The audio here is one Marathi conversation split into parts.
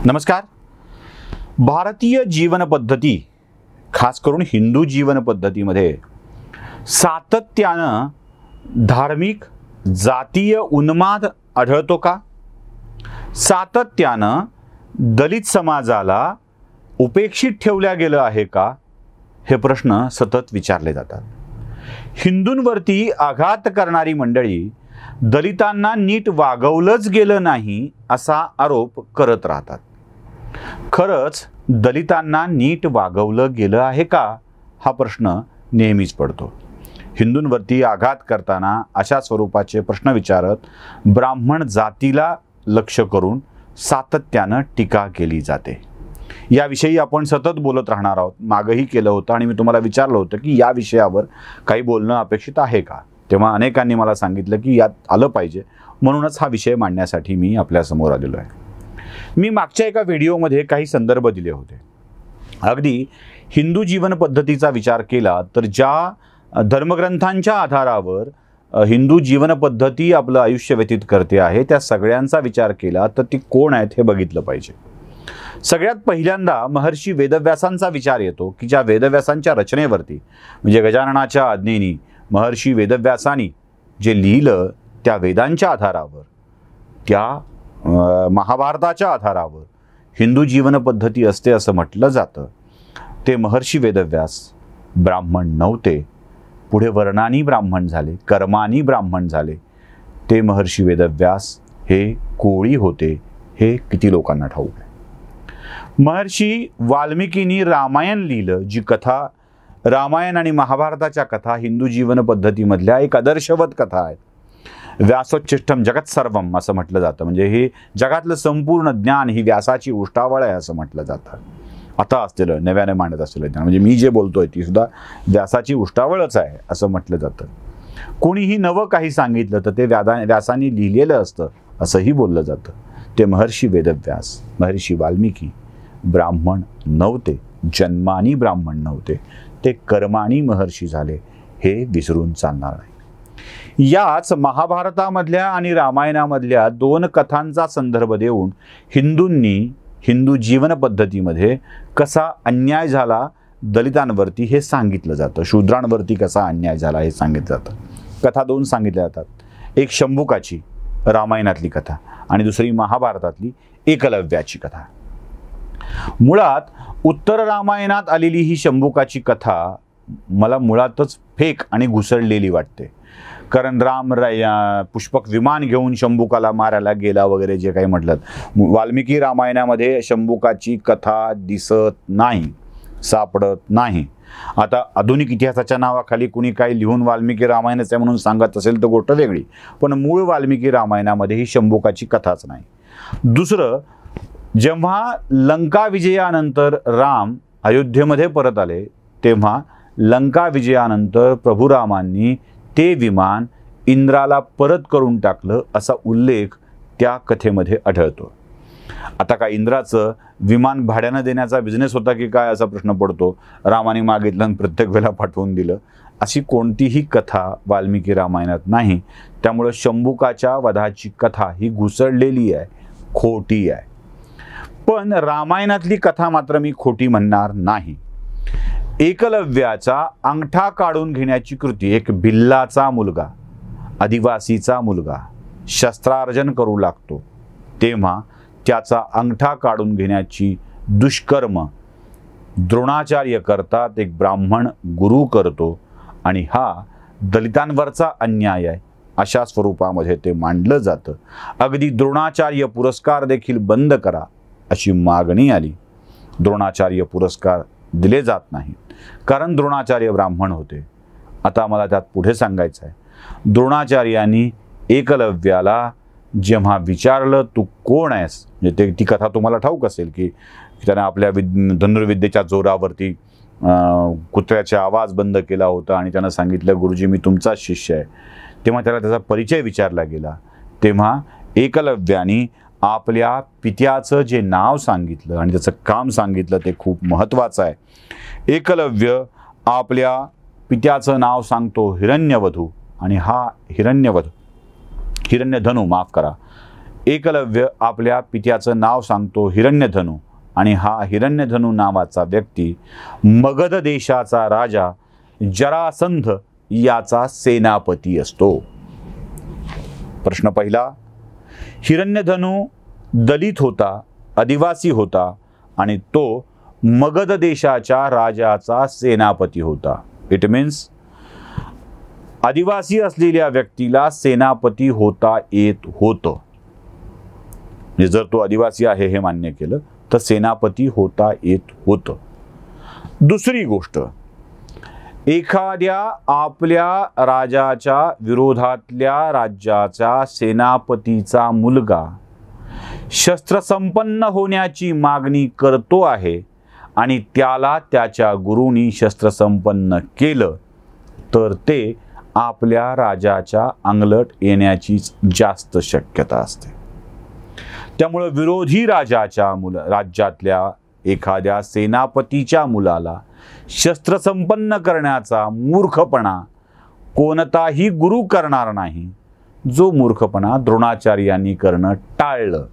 नमस्कार. भारतीय जीवन पद्धती, खास करून हिंदू जीवन पद्धतीमध्ये सातत्यानं धार्मिक जातीय उन्माद आढळतो का? सातत्यानं दलित समाजाला उपेक्षित ठेवल्या गेलं आहे का? हे प्रश्न सतत विचारले जातात. हिंदूंवरती आघात करणारी मंडळी दलितांना नीट वागवलंच गेलं नाही असा आरोप करत राहतात. खरंच दलितांना नीट वागवलं गेलं आहे का, हा प्रश्न नेहमीच पडतो. हिंदूंवरती आघात करताना अशा स्वरूपाचे प्रश्न विचारत ब्राह्मण जातीला लक्ष्य करून सातत्यानं टीका केली जाते. याविषयी आपण सतत बोलत राहणार आहोत. मागही केलं होतं आणि मी तुम्हाला विचारलं होतं की या विषयावर काही बोलणं अपेक्षित आहे का. तेव्हा अनेकांनी मला सांगितलं की यात आलं पाहिजे, म्हणूनच हा विषय मांडण्यासाठी मी आपल्यासमोर आलेलो आहे. मी मागच्या एका व्हिडिओमध्ये काही संदर्भ दिले होते. अगदी हिंदू जीवन पद्धतीचा विचार केला तर ज्या धर्मग्रंथांच्या आधारावर हिंदू जीवन पद्धती आपलं आयुष्य व्यतीत करते आहे त्या सगळ्यांचा विचार केला तर ती कोण आहेत हे बघितलं पाहिजे. सगळ्यात पहिल्यांदा महर्षी वेदव्यासांचा विचार येतो की ज्या वेदव्यासांच्या रचनेवरती म्हणजे गजाननाच्या आज्ञेनी महर्षी वेदव्यासांनी जे लिहिलं त्या वेदांच्या आधारावर, त्या महाभारताच्या आधारावर हिंदू जीवन पद्धती असते असं म्हटलं जातं. ते महर्षी वेदव्यास ब्राह्मण नव्हते. पुढे वर्णानी ब्राह्मण झाले, कर्मानी ब्राह्मण झाले. ते महर्षी वेदव्यास हे कोळी होते हे किती लोकांना ठाऊक आहे. महर्षी वाल्मिकींनी रामायण लिहिलं, जी कथा रामायण आणि महाभारताच्या कथा हिंदू जीवन पद्धतीमधल्या एक आदर्शवत कथा आहेत. व्यासोच्छिष्टम जगत सर्वम असं म्हटलं जातं. म्हणजे हे जगातलं संपूर्ण ज्ञान ही व्यासाची उष्टावळ आहे असं म्हटलं जातं. आता असलेलं नव्याने मांडत असलेलं ज्ञान म्हणजे मी जे बोलतोय ती सुद्धा व्यासाची उष्टावळच आहे असं म्हटलं जातं. कोणीही नवं काही सांगितलं तर ते व्यासाने लिहिलेलं असतं असंही बोललं जातं. ते महर्षी वेदव्यास, महर्षी वाल्मिकी ब्राह्मण नव्हते, जन्मानी ब्राह्मण नव्हते. ते कर्मानी महर्षी झाले, हे विसरून चालणार नाही. याच महाभारतामधल्या आणि रामायणामधल्या दोन कथांचा संदर्भ देऊन हिंदूंनी हिंदू जीवन पद्धतीमध्ये कसा अन्याय झाला दलितांवरती हे सांगितलं जातं. शूद्रांवरती कसा अन्याय झाला हे सांगितलं जातं. कथा दोन सांगितल्या जातात. एक शंभुकाची रामायणातली कथा आणि दुसरी महाभारतातली एकलव्याची कथा. मुळात उत्तर रामायणात आलेली ही शंभुकाची कथा मला मुळातच फेक आणि घुसळलेली वाटते. कारण राम पुष्पक विमान घेऊन शंभुकाला मारायला गेला वगैरे जे काही म्हटलं. वाल्मिकी रामायणामध्ये शंभुकाची कथा दिसत नाही, सापडत नाही. आता आधुनिक इतिहासाच्या नावाखाली कुणी काही लिहून वाल्मिकी रामायणच आहे म्हणून सांगत असेल तर गोष्ट वेगळी, पण मूळ वाल्मिकी रामायणामध्ये ही शंभुकाची कथाच नाही. दुसरं, जेव्हा लंका विजयानंतर राम अयोध्येमध्ये परत आले तेव्हा लंका विजयानंतर प्रभू रामांनी ते विमान इंद्राला परत करून टाकलं असा उल्लेख त्या कथेमध्ये आढळतो. आता काय इंद्राचं विमान भाड्यानं देण्याचा बिझनेस होता की काय असा प्रश्न पडतो. रामाने मागितलं आणि प्रत्येक वेळेला पाठवून दिलं अशी कोणतीही कथा वाल्मिकी रामायणात नाही. त्यामुळं शंभुकाच्या वधाची कथा ही घुसळलेली आहे, खोटी आहे. पण रामायणातली कथा मात्र मी खोटी म्हणणार नाही. एकलव्याचा अंगठा काढून घेण्याची कृती, एक भिल्लाचा मुलगा, आदिवासीचा मुलगा शस्त्रार्जन करू लागतो तेव्हा त्याचा अंगठा काढून घेण्याची दुष्कर्म द्रोणाचार्य करतात, एक ब्राह्मण गुरु करतो आणि हा दलितांवरचा अन्याय आहे अशा स्वरूपामध्ये ते मांडलं जातं. अगदी द्रोणाचार्य पुरस्कार देखील बंद करा अशी मागणी आली. द्रोणाचार्य पुरस्कार दिले जात नाहीत कारण द्रोणाचार्य ब्राह्मण होते. आता मला त्यात पुढे सांगायचं आहे. द्रोणाचार्यांनी एकलव्याला जेव्हा विचारलं तू कोण आहेस, म्हणजे ती कथा तुम्हाला ठाऊक असेल की त्याने आपल्या धनुर्विद्येच्या जोरावरती कुत्र्याचा आवाज बंद केला होता आणि त्यानं सांगितलं गुरुजी मी तुमचाच शिष्य आहे. तेव्हा त्याला त्याचा परिचय विचारला गेला. तेव्हा एकलव्याने आपल्या पित्याचं जे नाव सांगितलं आणि त्याचं काम सांगितलं ते खूप महत्त्वाचं आहे. एकलव्य आपल्या पित्याचं नाव सांगतो हिरण्यवधू आणि हा हिरण्यधनू एकलव्य आपल्या पित्याचं नाव सांगतो हिरण्यधनू, आणि हा हिरण्यधनू नावाचा व्यक्ती मगध देशाचा राजा जरासंध याचा सेनापती असतो. प्रश्न पहिला, हिरण्यधनू दलित होता, आदिवासी होता आणि तो मगध देशाच्या राजाचा सेनापती होता. इट मीन्स आदिवासी असलेल्या व्यक्तीला सेनापती होता येत होतं. म्हणजे जर तो आदिवासी आहे हे मान्य केलं तर सेनापती होता येत होतं. दुसरी गोष्ट, एखाद्या आपल्या राजाच्या विरोधातल्या राज्याच्या सेनापतीचा मुलगा शस्त्रसंपन्न होण्याची मागणी करतो आहे आणि त्याला त्याच्या गुरूंनी शस्त्रसंपन्न केलं तर ते आपल्या राजाच्या अंगलट येण्याचीच जास्त शक्यता असते. त्यामुळे विरोधी राज्यातल्या एखाद्या सेनापतीच्या मुलाला शस्त्रसंपन्न करण्याचा मूर्खपणा कोणताही गुरु करणार नाही, जो मूर्खपणा द्रोणाचार्यांनी करणं टाळलं.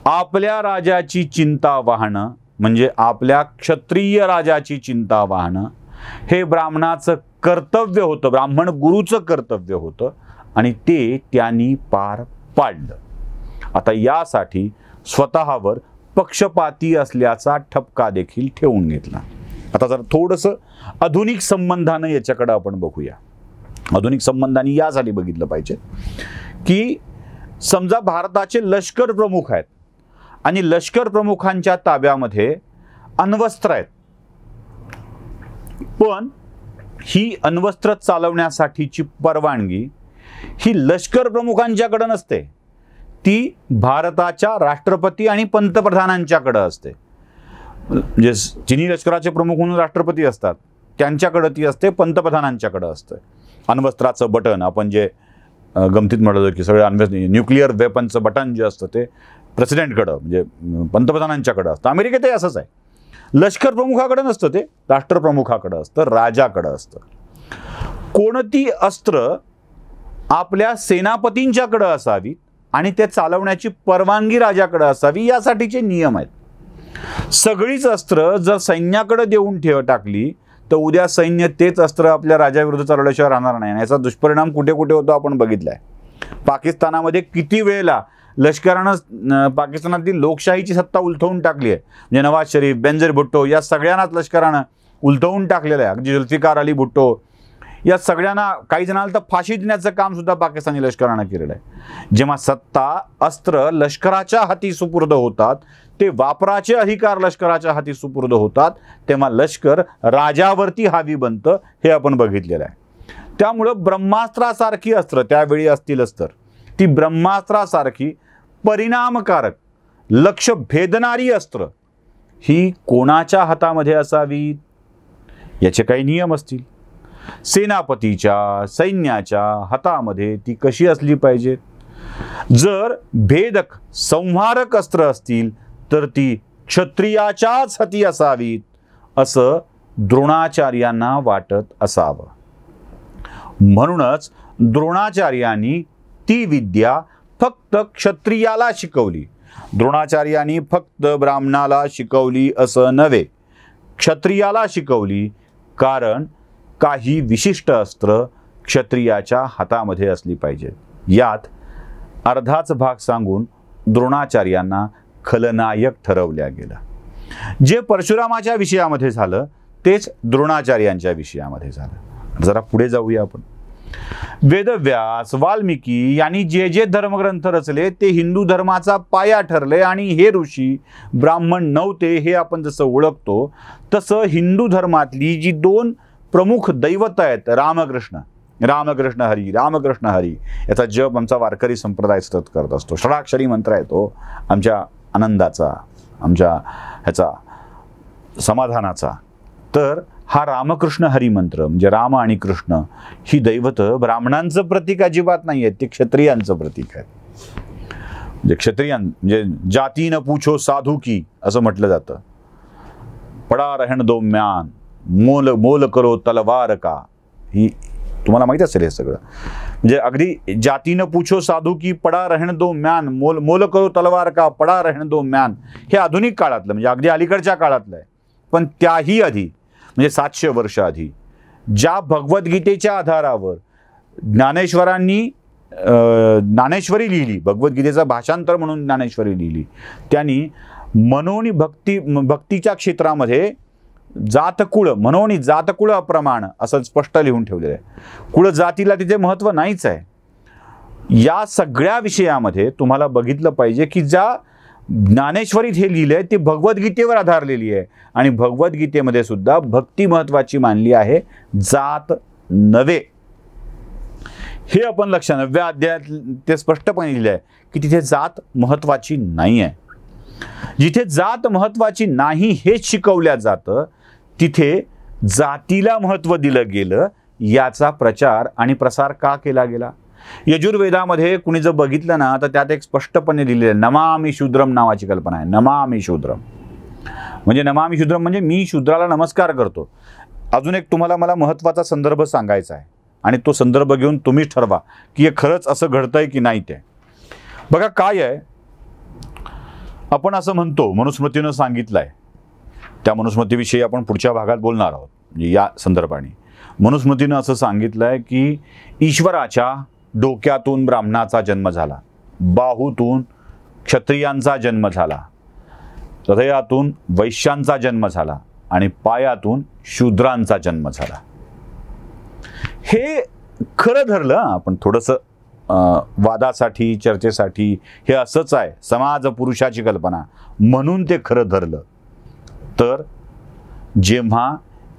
आपल्या राजाची चिंता वाहणं म्हणजे आपल्या क्षत्रिय राजाची चिंता वाहणं हे ब्राह्मणाचं कर्तव्य होतं, ब्राह्मण गुरुचं कर्तव्य होतं आणि ते त्यांनी पार पाडलं. आता यासाठी स्वतःवर पक्षपाती असल्याचा ठपका देखील ठेवून घेतला. आता जर थोडंसं आधुनिक संबंधानं याच्याकडे आपण बघूया. आधुनिक संबंधांनी यासाठी बघितलं पाहिजे की समजा भारताचे लष्कर प्रमुख आहेत आणि लष्कर प्रमुखांच्या ताब्यामध्ये अण्वस्त्र आहेत, पण ही अण्वस्त्र चालवण्यासाठीची परवानगी ही लष्कर प्रमुखांच्याकडे नसते, ती भारताच्या राष्ट्रपती आणि पंतप्रधानांच्याकडे असते. म्हणजे चिनी लष्कराचे प्रमुख म्हणून राष्ट्रपती असतात, त्यांच्याकडे ती असते, पंतप्रधानांच्याकडे असते. अण्वस्त्राचं बटन आपण जे गमतीत म्हणतो की सगळे न्यूक्लिअर वेपनचं बटन जे असतं ते प्रेसिडेंटकडं म्हणजे पंतप्रधानांच्याकडं असतं. अमेरिकेतही असंच आहे. लष्कर प्रमुखाकडे नसतं, ते राष्ट्रप्रमुखाकडे असतं, राजाकडे असतं. कोणती अस्त्र आपल्या सेनापतींच्याकडे असावी आणि ते चालवण्याची परवानगी राजाकडे असावी यासाठीचे नियम आहेत. सगळीच अस्त्र जर सैन्याकडे देऊन टाकली तर उद्या सैन्य तेच अस्त्र आपल्या राजाविरुद्ध चालवल्याशिवाय राहणार नाही. याचा दुष्परिणाम कुठे कुठे होतो आपण बघितलाय. पाकिस्तानामध्ये किती वेळेला लष्करानं पाकिस्तानातील लोकशाहीची सत्ता उलथवून टाकली आहे. म्हणजे नवाज शरीफ, बेनजीर भुट्टो या सगळ्यांनाच लष्करानं उलथवून टाकलेलं आहे. अगदी जुल्फिकार अली भुट्टो या सगळ्यांना, काही जणांना तर फाशी देण्याचं काम सुद्धा पाकिस्तानी लष्करानं केलेलं आहे. जेव्हा सत्ता अस्त्र लष्कराच्या हाती सुपूर्द होतात, ते वापराचे अधिकार लष्कराच्या हाती सुपूर्द होतात, तेव्हा लष्कर राजावरती हावी बनतं, हे आपण बघितलेलं आहे. त्यामुळं ब्रह्मास्त्रासारखी अस्त्र त्यावेळी असतीलच तर ती ब्रह्मास्त्रासारखी परिणामकारक लक्ष भेदणारी अस्त्र ही कोणाच्या हातामध्ये असावी याचे काही नियम असतील. सेनापतीच्या, सैन्याच्या हातामध्ये ती कशी असली पाहिजेत. जर भेदक संहारक अस्त्र असतील तर ती क्षत्रियाच्याच हाती असावीत असं द्रोणाचार्यांना वाटत असावं. म्हणूनच द्रोणाचार्यांनी ती विद्या फक्त क्षत्रियाला शिकवली. द्रोणाचार्यांनी फक्त ब्राह्मणाला शिकवली असं नव्हे, क्षत्रियाला शिकवली. कारण काही विशिष्ट अस्त्र क्षत्रियाच्या हातामध्ये असली पाहिजेत. यात अर्धाच भाग सांगून द्रोणाचार्यांना खलनायक ठरवल्या गेलं. जे परशुरामाच्या विषयामध्ये झालं तेच द्रोणाचार्यांच्या विषयामध्ये झालं. जरा पुढे जाऊया आपण. वेदव्यास, वाल्मिकी यांनी जे जे धर्मग्रंथ रचले ते हिंदू धर्माचा पाया ठरले आणि हे ऋषी ब्राह्मण नव्हते हे आपण जसं ओळखतो तसं हिंदू धर्मातली जी दोन प्रमुख दैवत आहेत, रामकृष्ण हरी, रामकृष्ण हरी याचा जप आमचा वारकरी संप्रदाय सतत करत असतो. षडाक्षरी मंत्र आहे तो आमच्या आनंदाचा, आमच्या ह्याचा समाधानाचा. तर हा रामकृष्ण हरी मंत्र म्हणजे राम आणि कृष्ण ही दैवत ब्राह्मणांचं प्रतीक अजिबात नाही आहे, ते क्षत्रियांचं प्रतीक आहे. म्हणजे क्षत्रियां म्हणजे जाती न पूछो साधू की असं म्हटलं जातं. पडा रहण दो म्यान, मोल मोल करो तलवार का, ही तुम्हाला माहित असेल हे सगळं. म्हणजे अगदी जातीनं पूछो साधू की पडा रहण दो म्यान, मोल मोल करो तलवार का पडा रहण दो म्यान, हे आधुनिक काळातलं म्हणजे अगदी अलीकडच्या काळातलं आहे. पण त्याही आधी म्हणजे 700 वर्ष आधी ज्या भगवद्गीतेच्या आधारावर ज्ञानेश्वरी लिहिली, भगवद्गीतेचं भाषांतर म्हणून ज्ञानेश्वरी लिहिली, त्यांनी मनोनी भक्तीच्या क्षेत्रामध्ये जातकुळ मनोनी जातकुळ अप्रमाण असं स्पष्ट लिहून ठेवलेलं आहे. कुळ जातीला तिथे महत्त्व नाहीच आहे. या सगळ्या विषयामध्ये तुम्हाला बघितलं पाहिजे की ज्या ज्ञानेश्वरीत हे लिहिलंय ते भगवद्गीतेवर आधारलेली आहे आणि भगवद्गीतेमध्ये सुद्धा भक्ती महत्त्वाची मानली आहे, जात नव्हे. हे आपण लक्षात 9व्या अध्यायात ते स्पष्टपणे लिहिलं आहे की तिथे जात महत्त्वाची नाही आहे. जिथे जात महत्त्वाची नाही हेच शिकवल्या जातं तिथे जातीला महत्त्व दिलं गेलं. याचा प्रचार आणि प्रसार का केला गेला? यजुर्वेदामध्ये कुणी जर बघितलं ना तर त्यात एक स्पष्टपणे लिहिलेलं आहे, नमामि शूद्रम नावाची कल्पना आहे. नमामि शूद्रम म्हणजे मी शूद्राला नमस्कार करतो. अजून एक तुम्हाला मला महत्त्वाचा संदर्भ सांगायचा आहे आणि तो संदर्भ घेऊन तुम्हीच ठरवा की हे खरंच असं घडतंय की नाही. ते बघा काय आहे, आपण असं म्हणतो मनुस्मृतीनं सांगितलं आहे, त्या मनुस्मृतीविषयी आपण पुढच्या भागात बोलणार आहोत. म्हणजे या संदर्भाने मनुस्मृतीनं असं सांगितलं आहे की ईश्वराच्या डोक्यातून ब्राह्मणाचा जन्म झाला, बाहूतून क्षत्रियांचा जन्म झाला, हृदयातून वैश्यांचा जन्म झाला आणि पायातून शूद्रांचा जन्म झाला. हे खरं धरलं आपण थोडंसं वादासाठी चर्चेसाठी, हे असंच आहे समाज पुरुषाची कल्पना म्हणून ते खरं धरलं. तर जेव्हा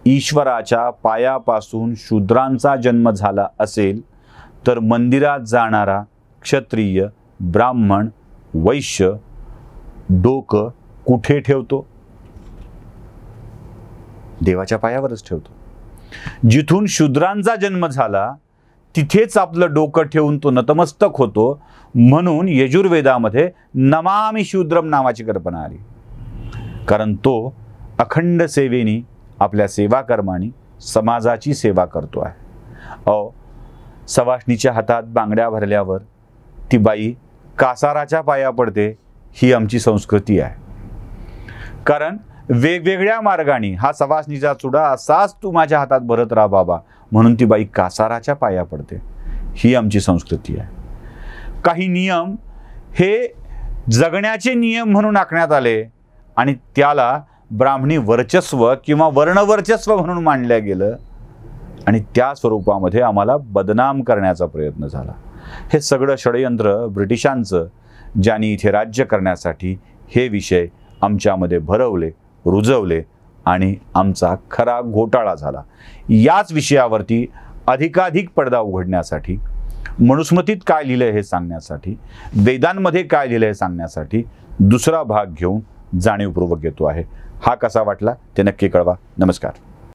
ईश्वराच्या पायापासून शूद्रांचा जन्म झाला असेल तर मंदिरात जाणारा क्षत्रिय ब्राह्मण वैश्य डोकं कुठे ठेवतो? देवाच्या पायावरच ठेवतो. जिथून शूद्रांचा जन्म झाला तिथेच आपलं डोकं ठेवून तो नतमस्तक होतो. म्हणून यजुर्वेदामध्ये नमामि शूद्रम नावाची कल्पना आली, कारण तो अखंड सेवेनी आपल्या सेवा कर्मानी समाजाची सेवा करतो आहे. सवाष्णीच्या हातात बांगड्या भरल्यावर ती बाई कासाराच्या पाया पडते, ही आमची संस्कृती आहे. कारण वेगवेगळ्या मार्गाने हा सवाष्णीचा चुडा असाच तू माझ्या हातात भरत राहा बाबा, म्हणून ती बाई कासाराच्या पाया पडते, ही आमची संस्कृती आहे. काही नियम हे जगण्याचे नियम म्हणून आखण्यात आले आणि त्याला ब्राह्मणी वर्चस्व किंवा वर्णवर्चस्व म्हणून मानलं गेलं आणि त्या स्वरूपामध्ये आम्हाला बदनाम करण्याचा प्रयत्न झाला. हे सगळं षडयंत्र ब्रिटिशांचं, ज्यांनी इथे राज्य करण्यासाठी हे विषय आमच्यामध्ये भरवले, रुजवले आणि आमचा खरा घोटाळा झाला. याच विषयावरती अधिकाधिक पडदा उघडण्यासाठी, मनुस्मृतीत काय लिहिलं हे सांगण्यासाठी, वेदांमध्ये काय लिहिलं हे सांगण्यासाठी दुसरा भाग घेऊन जाणीवपूर्वक येतो आहे. हा कसा वाटला ते नक्की कळवा. नमस्कार.